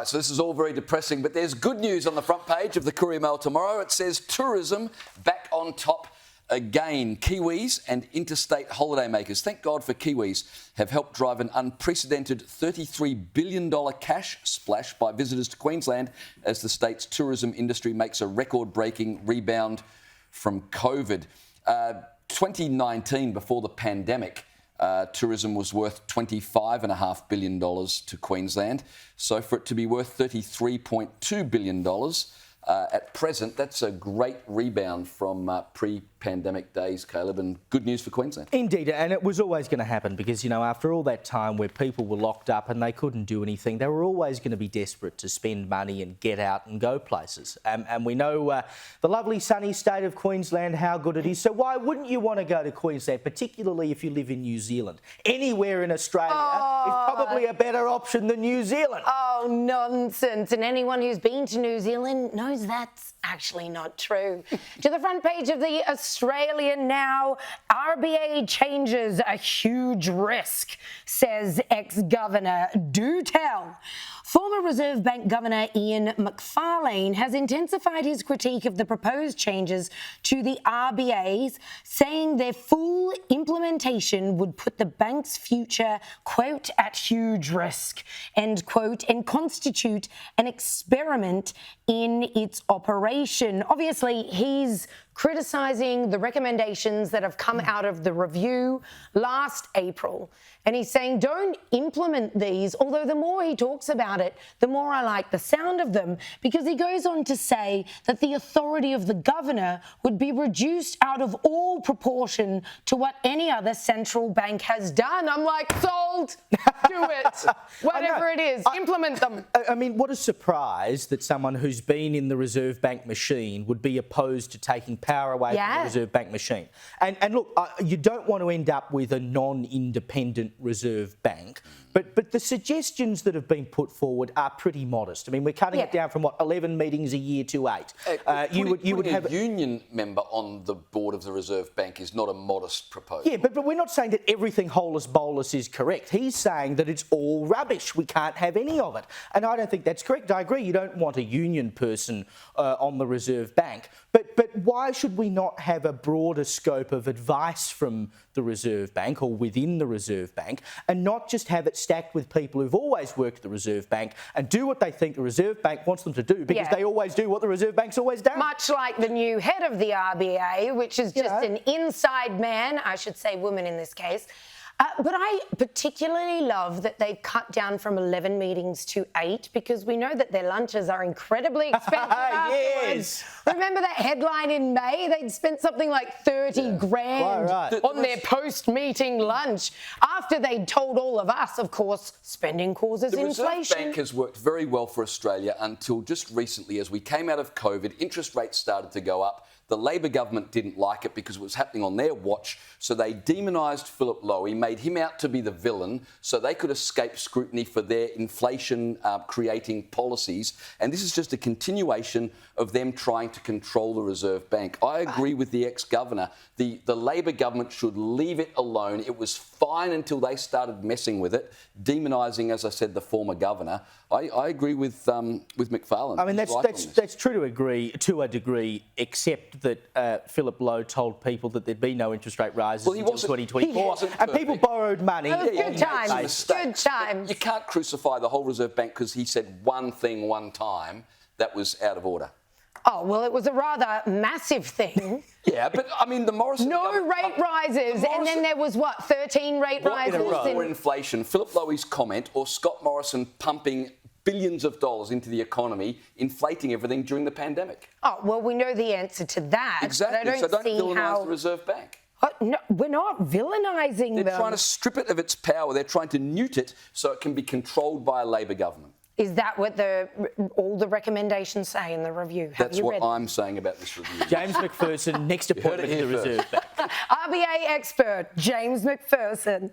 right, so this is all very depressing, but there's good news on the front page of the Courier Mail tomorrow. It says tourism back on top again. Kiwis and interstate holidaymakers, thank God for Kiwis, have helped drive an unprecedented $33 billion cash splash by visitors to Queensland as the state's tourism industry makes a record-breaking rebound from COVID. 2019, before the pandemic, tourism was worth $25.5 billion to Queensland. So for it to be worth $33.2 billion at present, that's a great rebound from pre-pandemic days, Caleb, and good news for Queensland. Indeed, and it was always going to happen because, you know, after all that time where people were locked up and they couldn't do anything, they were always going to be desperate to spend money and get out and go places. And we know the lovely sunny state of Queensland, how good it is. So why wouldn't you want to go to Queensland, particularly if you live in New Zealand? Anywhere in Australia is probably a better option than New Zealand. Oh, nonsense. And anyone who's been to New Zealand knows that's actually not true. To the front page of the Australian now, RBA changes a huge risk, says ex-governor. Do tell. Former Reserve Bank Governor Ian Macfarlane has intensified his critique of the proposed changes to the RBA's, saying their full implementation would put the bank's future, quote, at huge risk, end quote, and constitute an experiment in its operation. Obviously, he's criticising the recommendations that have come out of the review last April. And he's saying, don't implement these, although the more he talks about it, the more I like the sound of them, because he goes on to say that the authority of the governor would be reduced out of all proportion to what any other central bank has done. I'm like, sold, do it, whatever it is, implement them. I mean, what a surprise that someone who's been in the Reserve Bank machine would be opposed to taking power away from the Reserve Bank machine. And look, you don't want to end up with a non-independent Reserve Bank, but the suggestions that have been put forward are pretty modest. I mean, we're cutting it down from, 11 meetings a year to 8. You would have a union member on the board of the Reserve Bank is not a modest proposal. Yeah, but we're not saying that everything holus bolus is correct. He's saying that it's all rubbish. We can't have any of it. And I don't think that's correct. I agree, you don't want a union person on the Reserve Bank. But why should we not have a broader scope of advice from the Reserve Bank or within the Reserve Bank, and not just have it stacked with people who've always worked at the Reserve Bank and do what they think the Reserve Bank wants them to do, because they always do what the Reserve Bank's always done. Much like the new head of the RBA, which is just an inside man, I should say woman in this case. But I particularly love that they've cut down from 11 meetings to 8, because we know that their lunches are incredibly expensive afterwards. Remember that headline in May? They'd spent something like 30 grand on their post-meeting lunch after they'd told all of us, of course, spending causes inflation. The Reserve Bank has worked very well for Australia until just recently, as we came out of COVID, interest rates started to go up. The Labor government didn't like it because it was happening on their watch, so they demonised Philip Lowe, made him out to be the villain so they could escape scrutiny for their inflation-creating policies. And this is just a continuation of them trying to control the Reserve Bank. I agree with the ex-governor. The Labor government should leave it alone. It was fine until they started messing with it, demonising, as I said, the former governor. I agree with Macfarlane. I mean, that's true to a degree, except that Philip Lowe told people that there'd be no interest rate rises until 2024, and people borrowed money. Good times. Good times. You can't crucify the whole Reserve Bank because he said one thing one time that was out of order. Oh, well, it was a rather massive thing. Yeah, but I mean, the Morrison rate rises, and then there was 13 rate rises. More inflation. Philip Lowe's comment, or Scott Morrison pumping billions of dollars into the economy, inflating everything during the pandemic. Oh, well, we know the answer to that. Exactly. So don't villainise the Reserve Bank. No, we're not villainising them. They're trying to strip it of its power. They're trying to newt it so it can be controlled by a Labor government. Is that what all the recommendations say in the review? That's what I'm saying about this review. James McPherson, next appointment to the Reserve Bank. RBA expert, James McPherson.